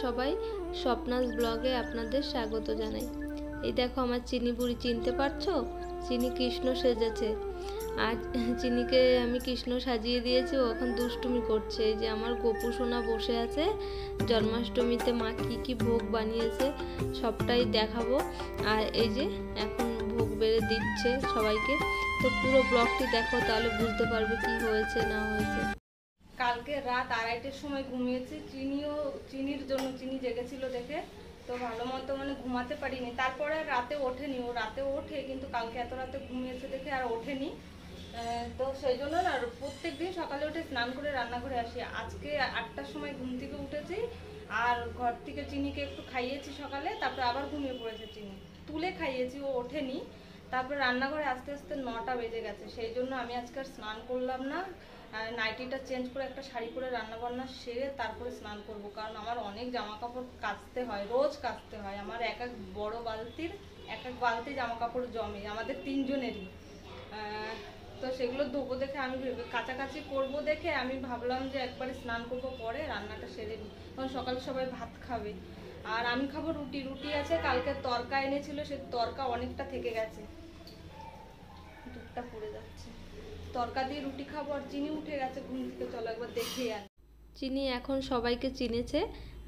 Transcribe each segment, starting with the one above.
সবাই, স্বপ্নাস ব্লগে আপনাদের স্বাগত জানাই। এই দেখো আমার চিনি বুড়ি, চিনতে পারছো? চিনি কৃষ্ণ সেজেছে। আর চিনিকে আমি কৃষ্ণ সাজিয়ে দিয়েছি, ও এখন দুষ্টুমি করছে। এই যে আমার গোপু সোনা বসে আছে। জন্মাষ্টমীতে মা কি কি ভোগ বানিয়েছে সবটাই দেখাবো। আর এই যে এখন ভোগ বেড়ে দিচ্ছে সবাইকে। তো পুরো ব্লগটি দেখো, তাহলে বুঝতে পারবে কি হয়েছে না হয়েছে। কালকে রাত 2:30টার সময় ঘুমিয়েছি। চিনির জন্য, চিনি জেগেছিল দেখে তো ভালো মতো ঘুমাতে পারিনি। তারপরে রাতে ওঠেনি, ও রাতে ওঠে কিন্তু কালকে এত রাতে ঘুমিয়েছে দেখে আর ওঠেনি। তো সেই জন্য না প্রত্যেক দিন সকালে উঠে স্নান করে রান্নাঘরে আসি। আজকে 8টার সময় ঘুম থেকে উঠেছি আর ঘর থেকে চিনিকে একটু খাইয়েছি সকালে, তারপরে আবার ঘুমিয়ে পড়েছে। চিনি তুলে খাইয়েছি, ও ওঠেনি। তারপরে রান্নাঘরে আস্তে আস্তে 9টা বেজে গেছে। সেই জন্য আমি আজকে আর স্নান করলাম না। নাইটিটা চেঞ্জ করে একটা শাড়ি পরে রান্নাবান্না সেরে তারপরে স্নান করব, কারণ আমার অনেক জামা কাপড় কাচতে হয়, রোজ কাচতে হয়। আমার এক বড় বালতির এক বালতি জামা কাপড় জমে, আমাদের 3 জনেরই। তো সেগুলো ধোবো দেখে আমি কাছাকাছি করবো দেখে আমি ভাবলাম যে একবারে স্নান করবো, পরে রান্নাটা সেরে নিই, কারণ সকালে সবাই ভাত খাবে আর আমি খাবো রুটি। রুটি আছে, কালকে তরকা এনেছিল, সে তরকা অনেকটা থেকে গেছে, দুধটা পড়ে যাচ্ছে। তরকা দিয়ে রুটি খাবো। আর চিনি উঠে গেছে ঘুম থেকে, চলো একবার দেখেই আনি। চিনি এখন সবাইকে চিনেছে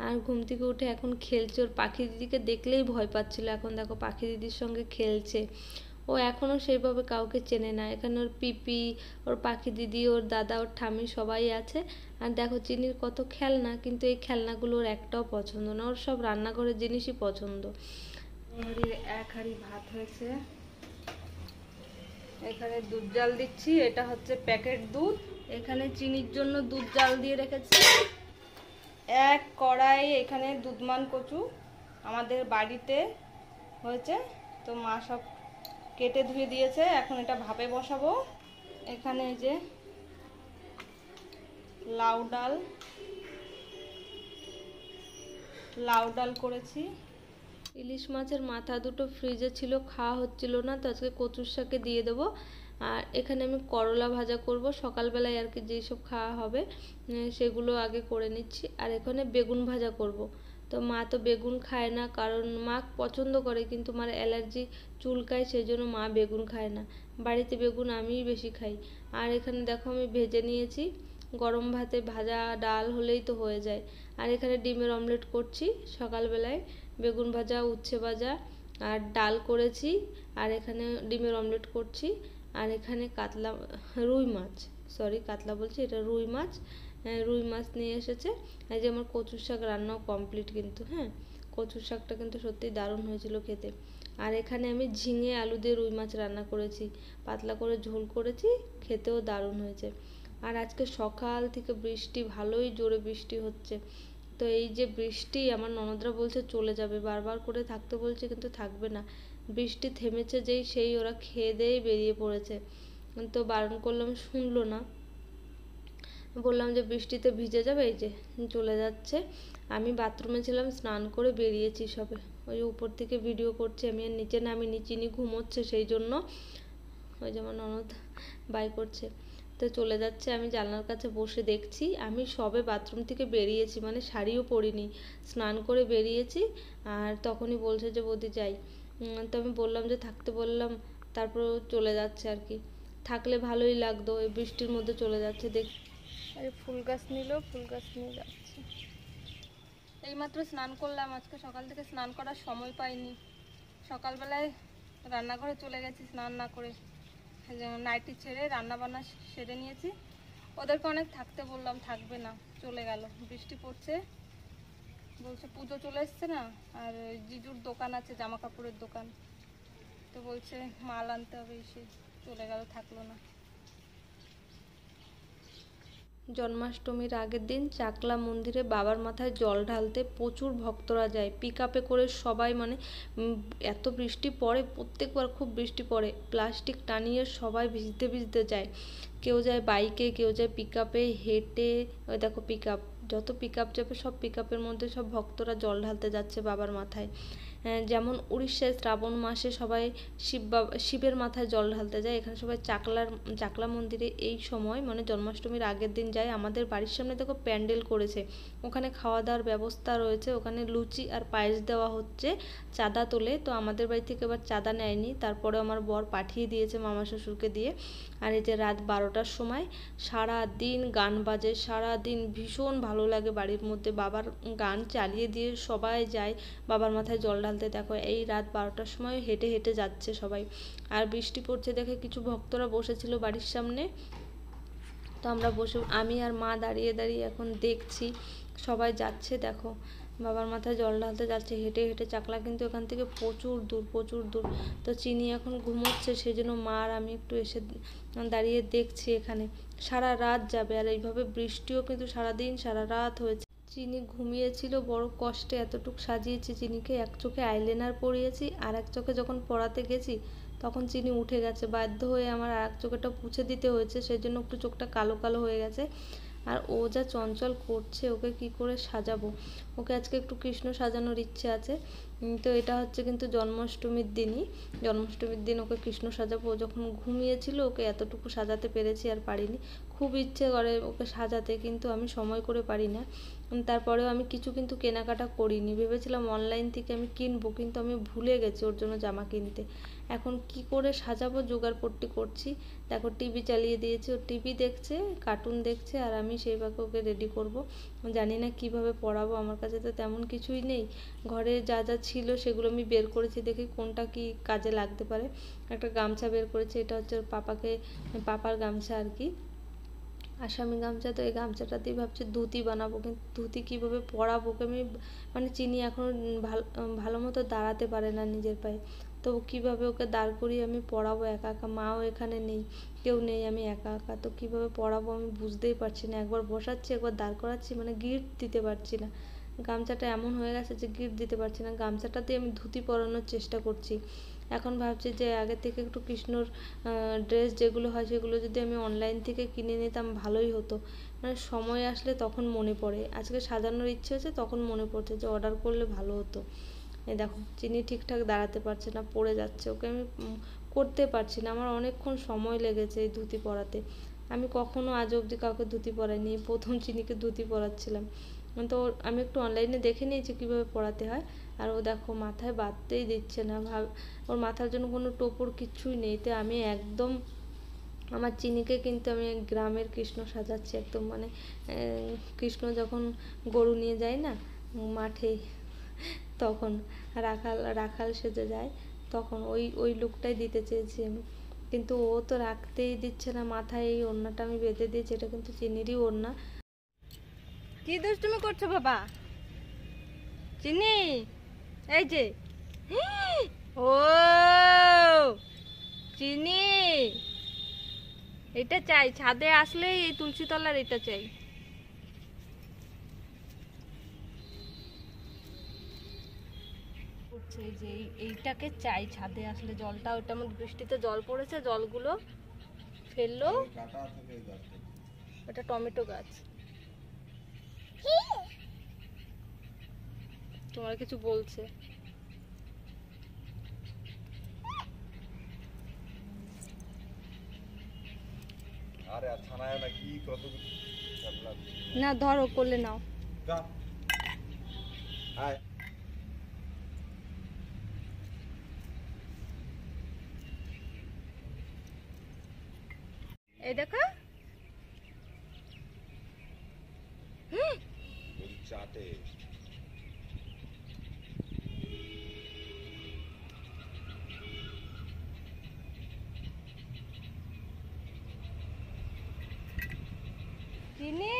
আর ঘুম থেকে উঠে এখন খেলছে। ওর পাখি দিদিকে দেখলেই ভয় পাচ্ছিল, এখন দেখো পাখি দিদির সঙ্গে খেলছে। ও এখনও সেইভাবে কাউকে চেনে না। এখানে ওর পিপি, ওর পাখি দিদি, ওর দাদা, ওর ঠামি সবাই আছে। আর দেখো চিনির কত খেলনা, কিন্তু এই খেলনাগুলো ওর একটাও পছন্দ না। ওর সব রান্নাঘরের জিনিসই পছন্দ। এক হাঁড়ি ভাত হয়েছে। এখানে দুধ জাল দিচ্ছি, এটা হচ্ছে প্যাকেট দুধ। এখানে চিনির জন্য দুধ জাল দিয়ে রেখেছি। এক কড়াই এখানে দুধমান কচু আমাদের বাড়িতে হয়েছে, তো মা সব কেটে ধুয়ে দিয়েছে। এখন এটা ভাপে বসাবো। এখানে যে লাউ ডাল করেছি। ইলিশ মাছের মাথা দুটো ফ্রিজে ছিল, খাওয়া হচ্ছিল না, তো আজকে কচুর শাকে দিয়ে দেবো। আর এখানে আমি করলা ভাজা করব সকালবেলায়, আর কি যেসব খাওয়া হবে সেগুলো আগে করে নিচ্ছি। আর এখানে বেগুন ভাজা করব। তো মা তো বেগুন খায় না, কারণ মা পছন্দ করে কিন্তু মার অ্যালার্জি, চুলকায়, সেই জন্য মা বেগুন খায় না। বাড়িতে বেগুন আমিই বেশি খাই। আর এখানে দেখো আমি ভেজে নিয়েছি, গরম ভাতে ভাজা ডাল হলেই তো হয়ে যায়। আর এখানে ডিমের অমলেট করছি সকালবেলায়। বেগুন ভাজা, উচ্ছে ভাজা আর ডাল করেছি। আর এখানে ডিমের অমলেট করছি। আর এখানে রুই মাছ, সরি কাতলা বলছি, এটা রুই মাছ। রুই মাছ নিয়ে এসেছে। এই যে আমার কচুর শাক রান্নাও কমপ্লিট কিন্তু। হ্যাঁ, কচুর শাকটা কিন্তু সত্যি দারুণ হয়েছিল খেতে। আর এখানে আমি ঝিঙে আলু দিয়ে রুই মাছ রান্না করেছি, পাতলা করে ঝোল করেছি, খেতেও দারুণ হয়েছে। আর আজকে সকাল থেকে বৃষ্টি, ভালোই জোরে বৃষ্টি হচ্ছে। তো এই যে বৃষ্টি, আমার ননদরা বলছে চলে যাবে, বারবার করে থাকতে বলছে কিন্তু থাকবে না। বৃষ্টি থেমেছে যেই সেই ওরা খেয়ে দিয়ে বেরিয়ে পড়েছে। তো বারণ করলাম, শুনলো না। বললাম যে বৃষ্টিতে ভিজে যাবে, এই যে চলে যাচ্ছে। আমি বাথরুমে ছিলাম, স্নান করে বেরিয়েছি সবে। ওই উপর থেকে ভিডিও করছি আমি, আর নিচে নামিনি, চিনি ঘুমোচ্ছে সেই জন্য। ওই যেমন ননদ বাই করছে। তো চলে যাচ্ছে, আমি জানলার কাছে বসে দেখছি। আমি সবে বাথরুম থেকে বেরিয়েছি, শাড়িও পরিনি, স্নান করে বেরিয়েছি। আর তখনই বলছে যে বৌদি যাই। তো আমি বললাম যে থাকতে বললাম, তারপর চলে যাচ্ছে আর কি। থাকলে ভালোই লাগতো, এই বৃষ্টির মধ্যে চলে যাচ্ছে। ফুল গাছ নিল, ফুল গাছ নিয়ে যাচ্ছে। এইমাত্র স্নান করলাম, আজকে সকাল থেকে স্নান করার সময় পাইনি। সকালবেলায় রান্নাঘরে চলে গেছি স্নান না করে, নাইটি ছেড়ে রান্না বান্না সেরে নিয়েছি। ওদেরকে অনেক থাকতে বললাম, থাকবে না, চলে গেল। বৃষ্টি পড়ছে, বলছে পুজো চলে এসছে না, আর জিজুর দোকান আছে, জামা কাপড়ের দোকান, তো বলছে মাল আনতে হবে, এসে চলে গেল, থাকলো না। জন্মাষ্টমীর আগের দিন চাকলা মন্দিরে বাবার মাথায় জল ঢালতে প্রচুর ভক্তরা যায়, পিক আপে করে সবাই। এত বৃষ্টি পড়ে, প্রত্যেকবার খুব বৃষ্টি পড়ে, প্লাস্টিক টানিয়ে সবাই ভিজতে ভিজতে যায়। কেউ যায় বাইকে, কেউ যায় পিক আপে, হেঁটে। ওই দেখো পিক আপ, যত পিক আপ যাবে সব পিক আপের মধ্যে সব ভক্তরা জল ঢালতে যাচ্ছে বাবার মাথায়। যেমন উড়িষ্যায় শ্রাবণ মাসে সবাই শিবের মাথায় জল ঢালতে যায়, এখানে সবাই চাকলা মন্দিরে এই সময় মানে জন্মাষ্টমীর আগের দিন যায়। আমাদের বাড়ির সামনে দেখো প্যান্ডেল করেছে, ওখানে খাওয়া দাওয়ার ব্যবস্থা রয়েছে, ওখানে লুচি আর পায়েস দেওয়া হচ্ছে, চাঁদা তোলে। তো আমাদের বাড়ি থেকে এবার চাঁদা নেয়নি, তারপরে আমার বর পাঠিয়ে দিয়েছে মামা শ্বশুরকে দিয়ে। আর এই যে রাত 12টার সময় সারা দিন গান বাজে, সারা দিন ভীষণ ভালো লাগে বাড়ির মধ্যে। বাবার গান চালিয়ে দিয়ে সবাই যায় বাবার মাথায় জল ঢালতে। দেখো এই রাত 12টার সময় হেঁটে হেঁটে যাচ্ছে সবাই, আর বৃষ্টি পড়ছে দেখে কিছু ভক্তরা বসেছিল বাড়ির সামনে। তো আমরা আমি আর মা দাঁড়িয়ে দাঁড়িয়ে এখন দেখছি সবাই যাচ্ছে। দেখো বাবার মাথায় জল ঢালতে যাচ্ছে হেঁটে হেঁটে। চাকলা কিন্তু এখান থেকে প্রচুর দূর, প্রচুর দূর। তো চিনি এখন ঘুমোচ্ছে, সেই জন্য মা আর আমি একটু এসে দাঁড়িয়ে দেখছি এখানে। সারা রাত যাবে, আর এইভাবে বৃষ্টিও কিন্তু সারাদিন সারা রাত হয়েছে। চিনি ঘুমিয়েছিল বড় কষ্টে, এতটুক সাজিয়েছি চিনিকে, এক চোখে আইলাইনার পরিয়েছি, আর এক চোখে যখন পড়াতে গেছি তখন চিনি উঠে গেছে, বাধ্য হয়ে আমার আর এক চোখেটা পুছে দিতে হয়েছে, সেই জন্য একটু চোখটা কালো কালো হয়ে গেছে। আর ও যা চঞ্চল করছে, ওকে কি করে সাজাবো। ওকে আজকে একটু কৃষ্ণ সাজানোর ইচ্ছে আছে। তো এটা হচ্ছে কিন্তু জন্মাষ্টমীর দিনই, জন্মাষ্টমীর দিন ওকে কৃষ্ণ সাজাবো। ও যখন ঘুমিয়েছিল ওকে এতটুকু সাজাতে পেরেছি, আর পারিনি। খুব ইচ্ছে করে ওকে সাজাতে, কিন্তু আমি সময় করে পারি না। তারপরেও আমি কিছু কিন্তু কেনাকাটা করিনি, ভেবেছিলাম অনলাইন থেকে আমি কিনবো, কিন্তু আমি ভুলে গেছি ওর জন্য জামা কিনতে। এখন কি করে সাজাবো জোগাড়পট্টি করছি। দেখো টিভি চালিয়ে দিয়েছি, ও টিভি দেখছে, কার্টুন দেখছে, আর আমি সেইভাবে ওকে রেডি করব। জানি না কিভাবে পড়াবো, আমার কাছে তো তেমন কিছুই নেই। ঘরে যা যা ছিল সেগুলো আমি বের করেছি, দেখি কোনটা কি কাজে লাগতে পারে। একটা গামছা বের করেছি, এটা হচ্ছে ওর পাপার গামছা আর কি, আসামি গামছা। তো এই গামছাটা দিয়ে ভাবছি ধুতি বানাবো, কিন্তু ধুতি কীভাবে পরাবো ওকে আমি, মানে চিনি এখন ভালো মতো দাঁড়াতে পারে না নিজের পায়ে। তো কীভাবে ওকে দাঁড় করিয়ে আমি পরাবো একা একা, মাও এখানে নেই, কেউ নেই, আমি একা একা। তো কীভাবে পরাবো আমি বুঝতেই পারছি না, একবার বসাচ্ছি একবার দাঁড় করাচ্ছি, মানে গিট দিতে পারছি না। গামছাটা এমন হয়ে গেছে যে গিট দিতে পারছি না, গামছাটা দিয়ে আমি ধুতি পরানোর চেষ্টা করছি। এখন ভাবছি যে আগে থেকে একটু কৃষ্ণর ড্রেস যেগুলো হয় সেগুলো যদি আমি অনলাইন থেকে কিনে নিতাম ভালোই হতো, মানে সময় আসলে তখন মনে পড়ে। আজকে সাজানোর ইচ্ছে হচ্ছে, তখন মনে পড়ছে যে অর্ডার করলে ভালো হতো। এই দেখো চিনি ঠিকঠাক দাঁড়াতে পারছে না, পড়ে যাচ্ছে, ওকে আমি করতে পারছি না। আমার অনেকক্ষণ সময় লেগেছে এই ধুতি পরাতে। আমি কখনো আজ অবধি কাউকে ধুতি পরাইনি, প্রথম চিনিকে ধুতি পরাচ্ছিলাম। তো আমি একটু অনলাইনে দেখে নিয়েছি কীভাবে পরাতে হয়। আর ও দেখো মাথায় বাঁধতেই দিচ্ছে না, ওর মাথার জন্য কোনো টোপর কিচ্ছুই নেই। তো আমি একদম আমার চিনিকে কিন্তু আমি গ্রামের কৃষ্ণ সাজাচ্ছি একদম, মানে কৃষ্ণ যখন গরু নিয়ে যায় না মাঠে, তখন রাখাল সেজে যায়, তখন ওই লুকটাই দিতে চেয়েছি আমি। কিন্তু ও তো রাখতেই দিচ্ছে না মাথায়। এই ওড়নাটা আমি বেঁধে দিয়েছি, এটা কিন্তু চিনিরই ওড়না। কি দুষ্টুমি করছো বাবা? চিনি এই যে, ও চিনি, এটা চাই, ছাদে আসলেই এই তুলসী তলার এটা চাই। যে এইটাকে চাই ছাদে আসলে, জলটা ওটা আমার বৃষ্টিতে জল পড়েছে, জলগুলো ফেললো। এটা টমেটো গাছ। তোমার কিছু বলছে? না ধরো, করলে নাও। এই দেখো চাটে চিনি।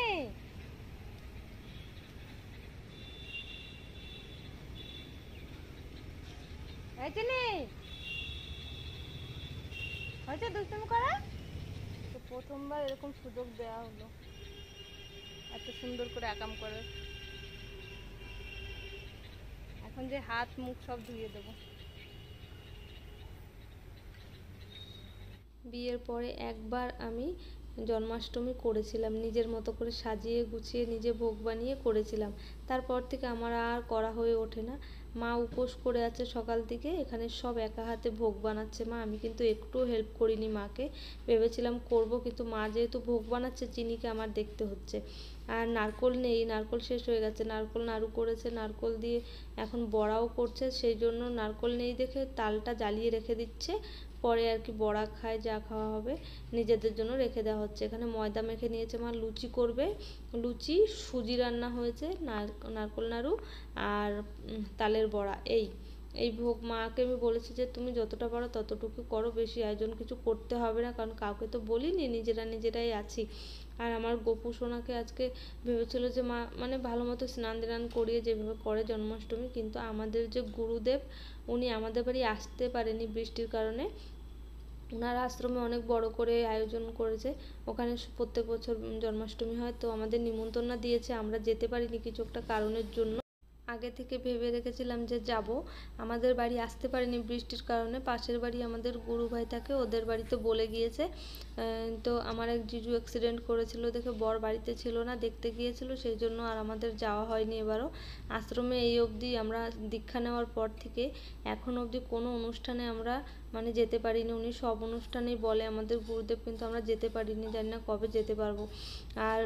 এই চিনি হয়েছে দুষ্টুমি করা। তো প্রথমবার এরকম সুযোগ দেওয়া হলো এত সুন্দর করে আকাম করে। এখন যে হাত মুখ সব ধুয়ে দেবো। বিয়ের পরে একবার আমি জন্মাষ্টমী করেছিলাম, নিজের মতো করে সাজিয়ে গুছিয়ে নিজে ভোগ বানিয়ে করেছিলাম। তারপর থেকে আমার আর করা হয়ে ওঠে না। মা উপোস করে আছে সকাল থেকে, এখানে সব একা হাতে ভোগ বানাচ্ছে মা। আমি কিন্তু একটুও হেল্প করিনি মাকে, ভেবেছিলাম করব, কিন্তু মা যেহেতু ভোগ বানাচ্ছে চিনিকে আমার দেখতে হচ্ছে। আর নারকোল নেই, নারকোল শেষ হয়ে গেছে, নারকোল নাড়ু করেছে, নারকোল দিয়ে এখন বড়াও করছে, সেই জন্য নারকোল নেই দেখে তালটা জ্বালিয়ে রেখে দিচ্ছে, পরে আর কি বড়া খায়, যা খাওয়া হবে নিজেদের জন্য রেখে দেওয়া হচ্ছে। এখানে ময়দা মেখে নিয়েছে মা, লুচি করবে, লুচি, সুজি রান্না হয়েছে, নারকোল নাড়ু আর তালের বড়া। এই ভোগ মাকে আমি বলেছি যে তুমি যতটা পারো ততটুকু করো, বেশি আয়োজন কিছু করতে হবে না, কারণ কাউকে তো বলিনি, নিজেরাই আছি। আর আমার গোপু সোনাকে আজকে ভেবেছিল যে মা মানে ভালো মতো স্নান টান করিয়ে যেভাবে করে জন্মাষ্টমী, কিন্তু আমাদের যে গুরুদেব উনি আমাদের বাড়ি আসতে পারেনি বৃষ্টির কারণে। ওনার আশ্রমে অনেক বড় করে আয়োজন করেছে, ওখানে প্রত্যেক বছর জন্মাষ্টমী হয়, তো আমাদের নিমন্ত্রণ দিয়েছে, আমরা যেতে পারিনি কিছু একটা কারণের জন্য। আগে থেকে ভেবে রেখেছিলাম যে যাব, আমাদের বাড়ি আসতে পারিনি বৃষ্টির কারণে। পাশের বাড়ি আমাদের গুরু ভাই থাকে, ওদের বাড়িতে বলে গিয়েছে। তো আমার এক জিজু অ্যাক্সিডেন্ট করেছিল দেখে বর বাড়িতে ছিল না, দেখতে গিয়েছিল, সেই জন্য আর আমাদের যাওয়া হয়নি এবারও। আশ্রমে এই অবধি আমরা দীক্ষা নেওয়ার পর থেকে এখন অবধি কোনো অনুষ্ঠানে আমরা মানে যেতে পারিনি। উনি সব অনুষ্ঠানেই বলে আমাদের গুরুদেব, কিন্তু আমরা যেতে পারিনি, জানি না কবে যেতে পারবো। আর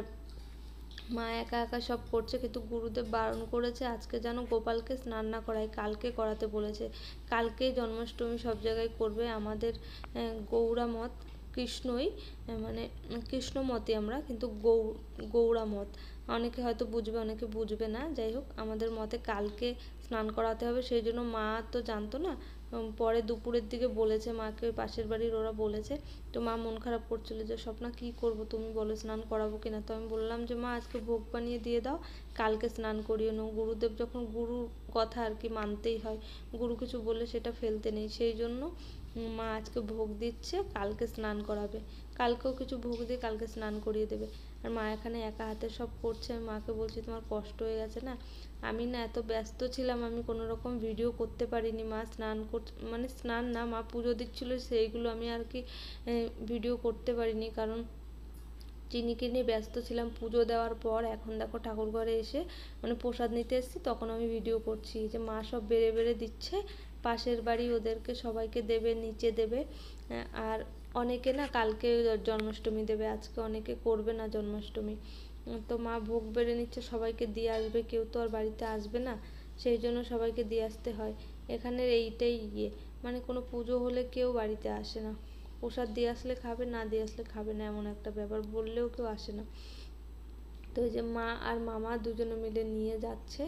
মা একা একা সব করছে, কিন্তু গুরুদেব বারণ করেছে আজকে যেন গোপালকে স্নান না করায়, কালকে করাতে বলেছে। কালকেই জন্মাষ্টমী সব জায়গায় করবে। আমাদের গৌড়া মত কৃষ্ণই, মানে কৃষ্ণ মতে আমরা, কিন্তু গৌড়া মত, অনেকে হয়তো বুঝবে অনেকে বুঝবে না, যাই হোক আমাদের মতে কালকে স্নান করাতে হবে। সেই জন্য মা তো জানতো না, পরে দুপুরের দিকে বলেছে মাকে, ওই পাশের বাড়ির ওরা বলেছে। তো মা মন খারাপ করছিল যে স্বপ্না কী করবো, তুমি বলো স্নান করাবো কিনা। তো আমি বললাম যে মা আজকে ভোগ বানিয়ে দিয়ে দাও, কালকে স্নান করিয়ে নাও। গুরুদেব যখন গুরুর কথা আর কি মানতেই হয়, গুরু কিছু বললে সেটা ফেলতে নেই, সেই জন্য মা আজকে ভোগ দিচ্ছে, কালকে স্নান করাবে। কালকেও কিছু ভোগ দিয়ে কালকে স্নান করিয়ে দেবে। আর মা এখানে একা হাতে সব করছে। আমি মাকে বলছি তোমার কষ্ট হয়ে গেছে না। আমি না এত ব্যস্ত ছিলাম, আমি কোনো রকম ভিডিও করতে পারিনি। মা স্নান মানে স্নান না, মা পুজো দিচ্ছিল, সেইগুলো আমি আর কি ভিডিও করতে পারিনি, কারণ চিনিকে নিয়ে ব্যস্ত ছিলাম। পুজো দেওয়ার পর এখন দেখো ঠাকুর ঘরে এসে মানে প্রসাদ নিতে এসেছি, তখন আমি ভিডিও করছি যে মা সব বেড়ে বেড়ে দিচ্ছে, পাশের বাড়ি ওদেরকে সবাইকে দেবে, নিচে দেবে। আর অনেকে না কালকে জন্মাষ্টমী দেবে, আজকে অনেকে করবে না জন্মাষ্টমী। তো মা ভোগ বেড়ে নিচ্ছে, সবাইকে দিয়ে আসবে, কেউ তো আর বাড়িতে আসবে না, সেই জন্য সবাইকে দিয়ে আসতে হয়। এখানের এইটাই মানে কোনো পুজো হলে কেউ বাড়িতে আসে না, প্রসাদ দিয়ে আসলে খাবে, না দিয়ে আসলে খাবে না, এমন একটা ব্যাপার, বললেও কেউ আসে না। তো ওই যে মা আর মামা দুজনে মিলে নিয়ে যাচ্ছে,